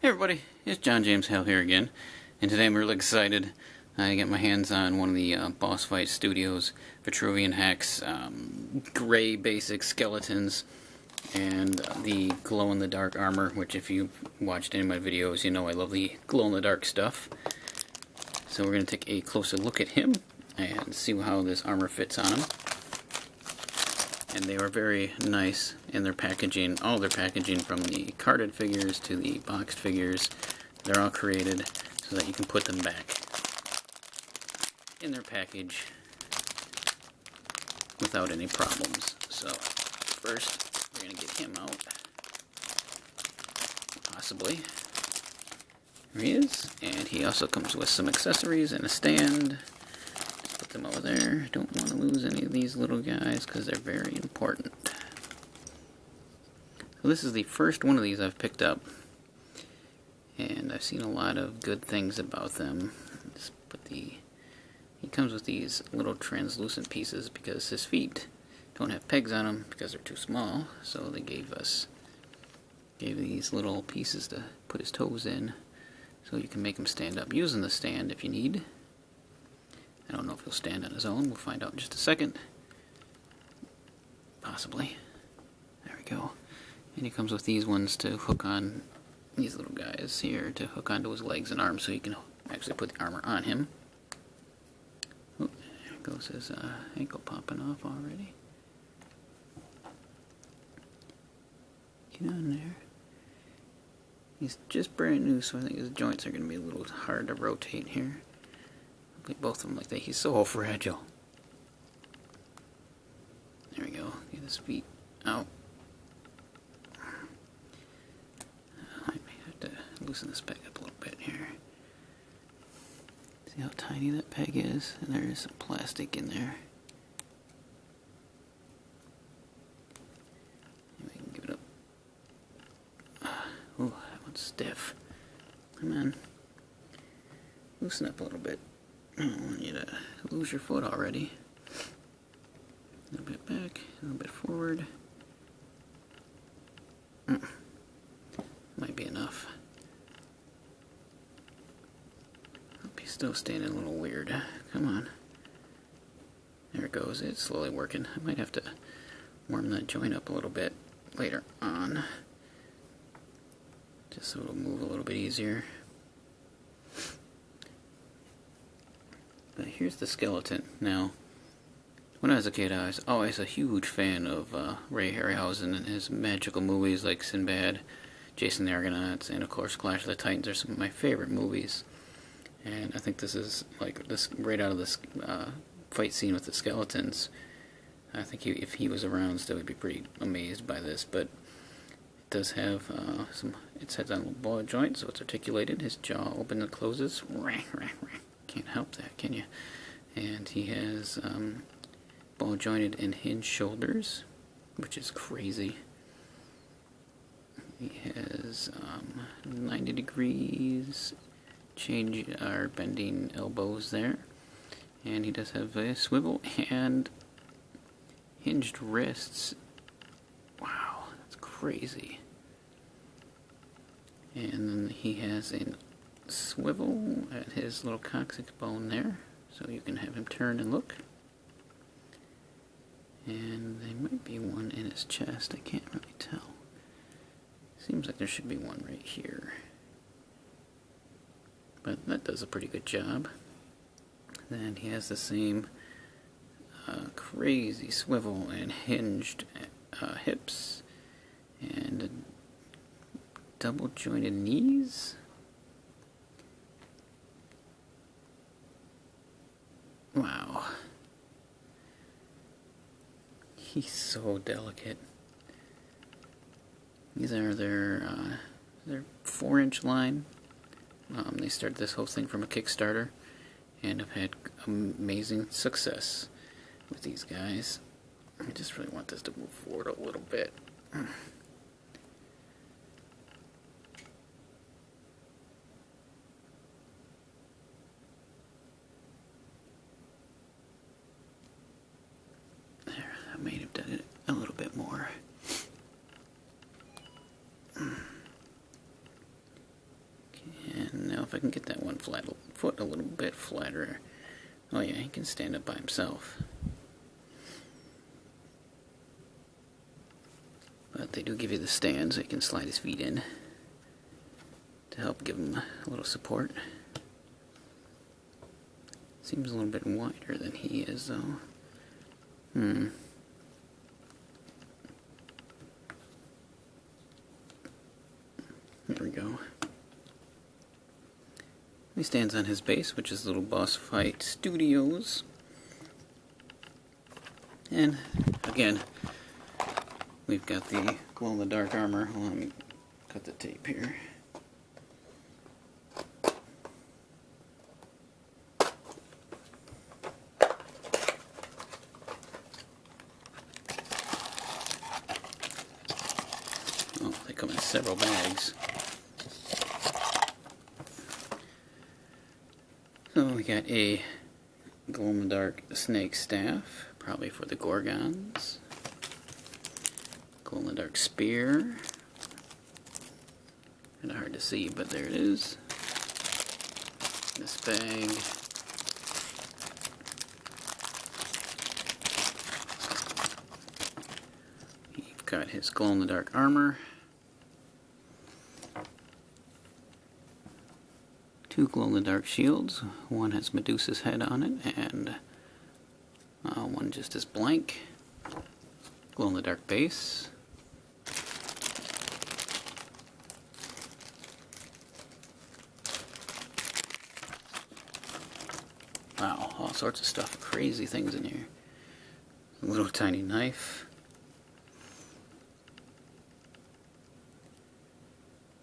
Hey everybody, it's John James Hale here again, and today I'm really excited. I got my hands on one of the Boss Fight Studios VITRUVIAN H.A.C.K.S gray basic skeletons, and the glow-in-the-dark armor, which if you've watched any of my videos, you know I love the glow-in-the-dark stuff. So we're going to take a closer look at him and see how this armor fits on him. And they were very nice in their packaging. All their packaging, from the carded figures to the boxed figures, they're all created so that you can put them back in their package without any problems. So first we're going to get him out, possibly. There he is, and he also comes with some accessories and a stand. Put them over there. Don't want to lose any of these little guys because they're very important. So this is the first one of these I've picked up, and I've seen a lot of good things about them. He comes with these little translucent pieces because his feet don't have pegs on them because they're too small. So they gave these little pieces to put his toes in, so you can make him stand up using the stand if you need. I don't know if he'll stand on his own. We'll find out in just a second. Possibly. There we go. And he comes with these ones to hook on, these little guys here to hook onto his legs and arms so you can actually put the armor on him. Oh, there goes his ankle popping off already. Get on there. He's just brand new, so I think his joints are going to be a little hard to rotate here. Like both of them like that. He's so fragile. There we go. Get his feet out. I may have to loosen this peg up a little bit here. See how tiny that peg is? And there is some plastic in there. Maybe I can give it up. Oh, that one's stiff. Come on. Loosen up a little bit. I don't want you to lose your foot already. A little bit back, a little bit forward. Might be enough. Hope he's still standing a little weird. Come on. There it goes. It's slowly working. I might have to warm that joint up a little bit later on, just so it'll move a little bit easier. But here's the skeleton. Now, when I was a kid, I was always a huge fan of Ray Harryhausen and his magical movies like Sinbad, Jason the Argonauts, and of course Clash of the Titans are some of my favorite movies. And I think this is like this right out of this fight scene with the skeletons. I think if he was around still, would be pretty amazed by this. But it does have it has a little ball joint, so it's articulated. His jaw opens and closes. Can't help that, can you? And he has ball jointed and hinged shoulders, which is crazy. He has 90 degrees change or bending elbows there, and he does have a swivel and hinged wrists. Wow, that's crazy. And then he has a swivel at his little coccyx bone there, so you can have him turn and look. And there might be one in his chest. I can't really tell. Seems like there should be one right here, but that does a pretty good job. Then he has the same crazy swivel and hinged hips and double jointed knees. Wow. He's so delicate. These are their 4-inch line. They started this whole thing from a Kickstarter and have had amazing success with these guys. I just really want this to move forward a little bit. I may have done it a little bit more. foot a little bit flatter. Oh yeah, he can stand up by himself. But they do give you the stand so he can slide his feet in to help give him a little support. Seems a little bit wider than he is, though. There we go. He stands on his base, which is Little Boss Fight Studios. And, again, we've got the glow-in-the-dark armor. Hold on, let me cut the tape here. Oh, they come in several bags. So we got a glow-in-the-dark snake staff, probably for the Gorgons. Glow-in-the-dark spear. Kind of hard to see, but there it is. This bag. You've got his glow-in-the-dark armor. 2 glow-in-the-dark shields. One has Medusa's head on it, and one just is blank. Glow-in-the-dark base. Wow, all sorts of stuff, crazy things in here. A little tiny knife.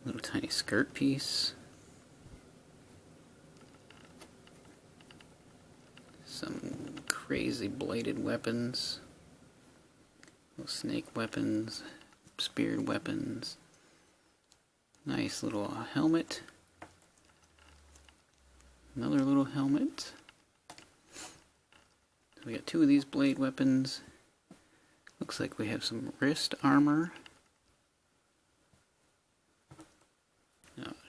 Little tiny skirt piece. Some crazy bladed weapons. Little snake weapons. Speared weapons. Nice little helmet. Another little helmet. So we got 2 of these blade weapons. Looks like we have some wrist armor.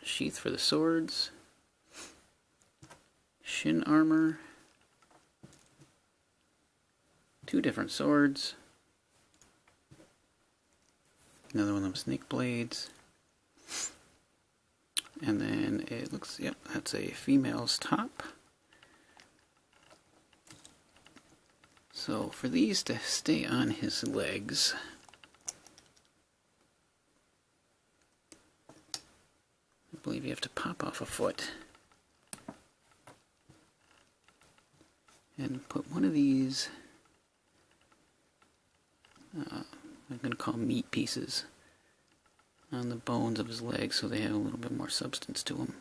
Sheath for the swords. Shin armor. 2 different swords. Another one of them snake blades. And then it looks, yep, that's a female's top. So for these to stay on his legs, I believe you have to pop off a foot and put one of these, I'm going to call meat pieces, on the bones of his legs so they have a little bit more substance to them.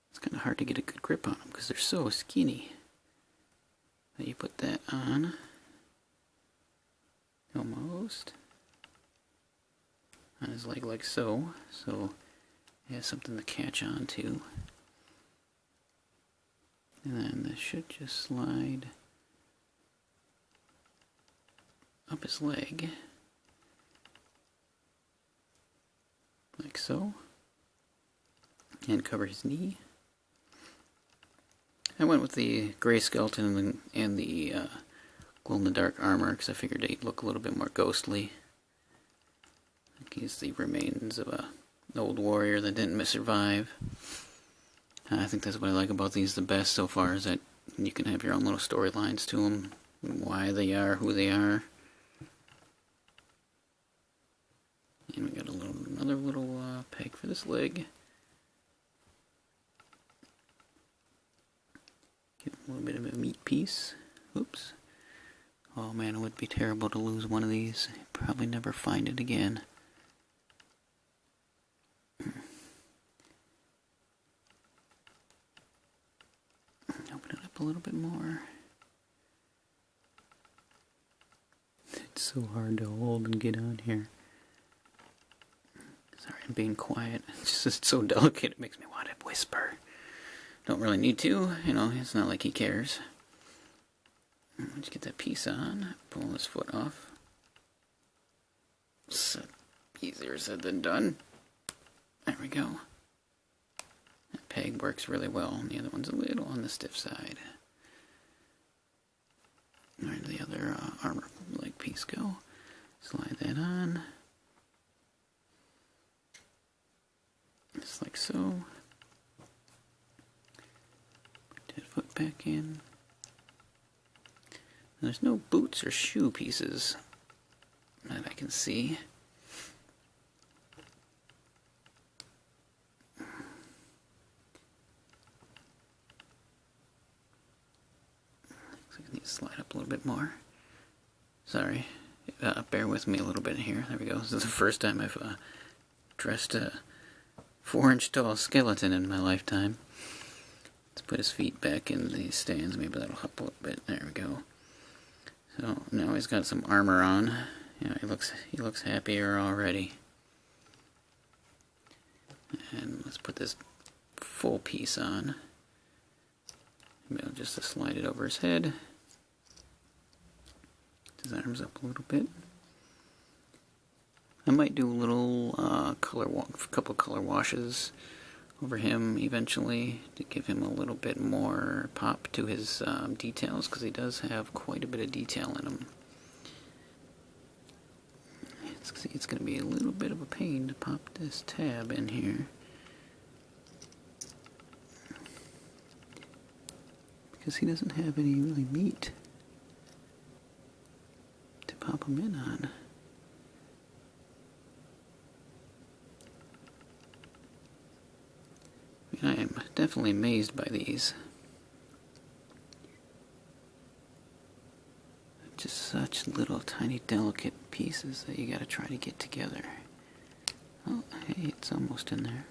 It's kind of hard to get a good grip on them because they're so skinny. So you put that on, almost, on his leg like so, so he has something to catch on to. And then this should just slide up his leg, like so, and cover his knee. I went with the gray skeleton and the glow-in-the-dark armor because I figured they'd look a little bit more ghostly. Like he's the remains of an old warrior that didn't survive. I think that's what I like about these the best so far, is that you can have your own little storylines to them, why they are who they are. And we got another little peg for this leg. Get a little bit of a meat piece. Oops. Oh man, it would be terrible to lose one of these. Probably never find it again. Open it up a little bit more. It's so hard to hold and get on here. Sorry, I'm being quiet. It's just so delicate, it makes me want to whisper. Don't really need to, you know, it's not like he cares. Let's get that piece on, pull this foot off. It's easier said than done. There we go. works really well, and the other one's a little on the stiff side. Where did the other armor leg piece go? Slide that on. Just like so. Put that foot back in. There's no boots or shoe pieces that I can see. Looks like I need to slide up a little bit more. Sorry, bear with me a little bit here. There we go. This is the first time I've dressed a 4-inch tall skeleton in my lifetime. Let's put his feet back in the stands. Maybe that'll help a little bit. There we go. So now he's got some armor on. Yeah, he looks happier already. And let's put this full piece on. Maybe I'll just slide it over his head. His arms up a little bit. I might do a little couple color washes over him eventually to give him a little bit more pop to his details, because he does have quite a bit of detail in him. It's going to be a little bit of a pain to pop this tab in here, because he doesn't have any really meat to pop him in on. I mean, I am definitely amazed by these. Just such little tiny delicate pieces that you gotta try to get together. Oh, hey, it's almost in there.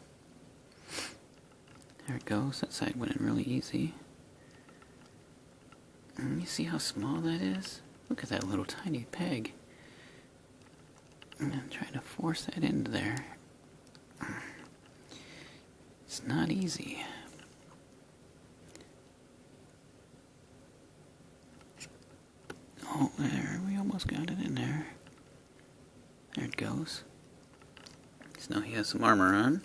There it goes. That side went in really easy. And you see how small that is? Look at that little tiny peg. And I'm trying to force that into there. It's not easy. Oh, there, we almost got it in there. There it goes. So now he has some armor on.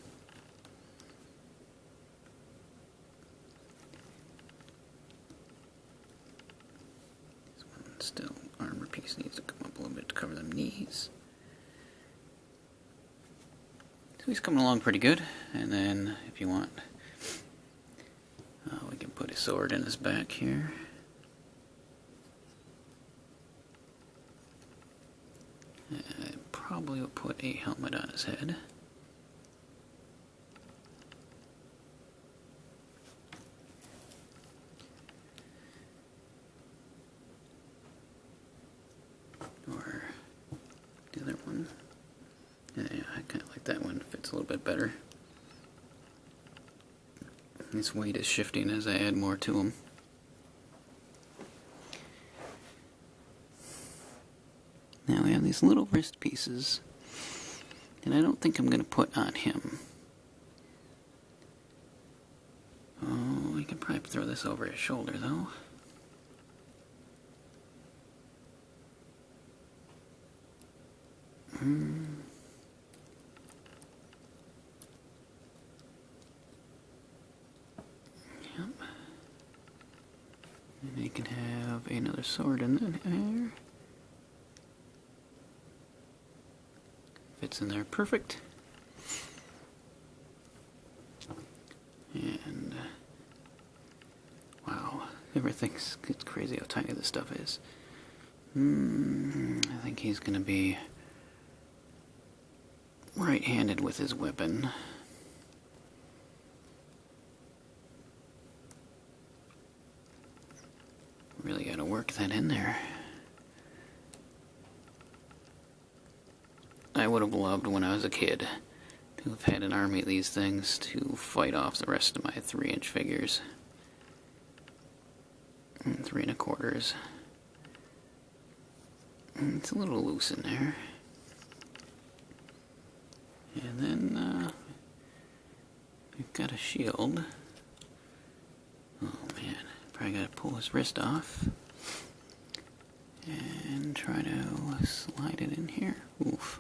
This one still, armor piece needs to come up a little bit to cover them knees. So he's coming along pretty good. And then, if you want, we can put a sword in his back here. I probably will put a helmet on his head. Or the other one. Yeah, I kind of like that one. Fits a little bit better. His weight is shifting as I add more to him. Now we have these little wrist pieces, and I don't think I'm going to put on him. Oh, I can probably throw this over his shoulder, though. Yep. And you can have another sword in there. Fits in there perfect. And wow, it's crazy how tiny this stuff is. I think he's gonna be right-handed with his weapon. Really gotta work that in there. I would have loved when I was a kid to have had an army of these things to fight off the rest of my 3-inch figures. And 3 1/4. And it's a little loose in there. And then we've got a shield. Oh man, probably gotta pull his wrist off and try to slide it in here. Oof.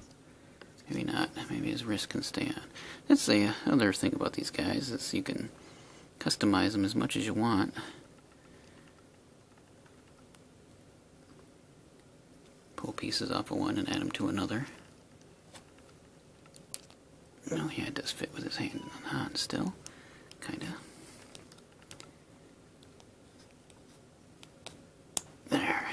Maybe not. Maybe his wrist can stay on. That's the other thing about these guys, is you can customize them as much as you want. Pull pieces off of one and add them to another. Oh yeah, it does fit with his hand on still, kinda. There.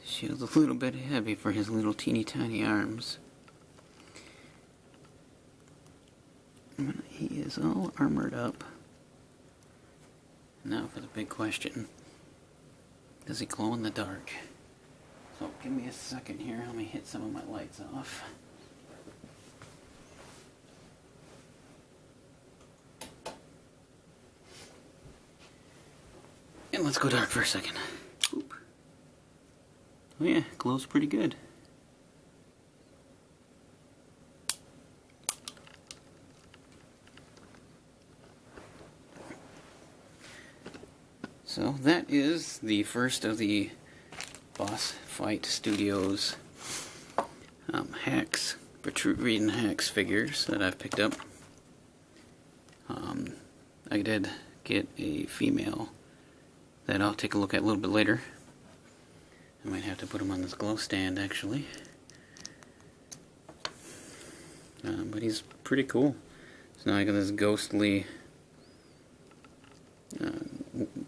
Shield's a little bit heavy for his little teeny tiny arms. He is all armored up. Now for the big question. Does he glow in the dark? So give me a second here, let me hit some of my lights off. And let's go dark for a second. Oop. Oh yeah, glows pretty good. So that is the first of the Boss Fight Studios H.A.C.K.S, VITRUVIAN H.A.C.K.S figures that I've picked up. I did get a female that I'll take a look at a little bit later. I might have to put him on this glow stand actually. But he's pretty cool. So now I got this ghostly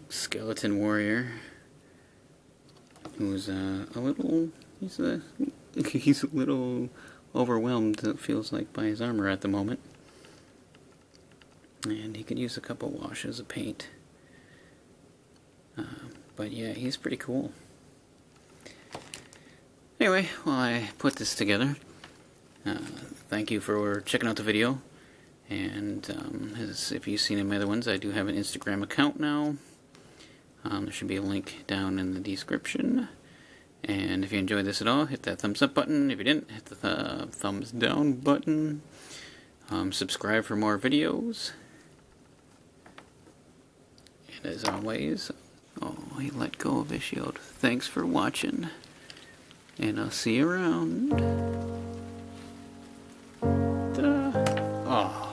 skeleton warrior who's a little, he's a little overwhelmed, it feels like, by his armor at the moment. And he could use a couple washes of paint. But yeah, he's pretty cool. Anyway, while I put this together, thank you for checking out the video. And if you've seen any of my other ones, I do have an Instagram account now. There should be a link down in the description. And if you enjoyed this at all, hit that thumbs up button. If you didn't, hit the thumbs down button. Subscribe for more videos. And as always, oh, he let go of his shield. Thanks for watching. And I'll see you around. Ta-da! Oh.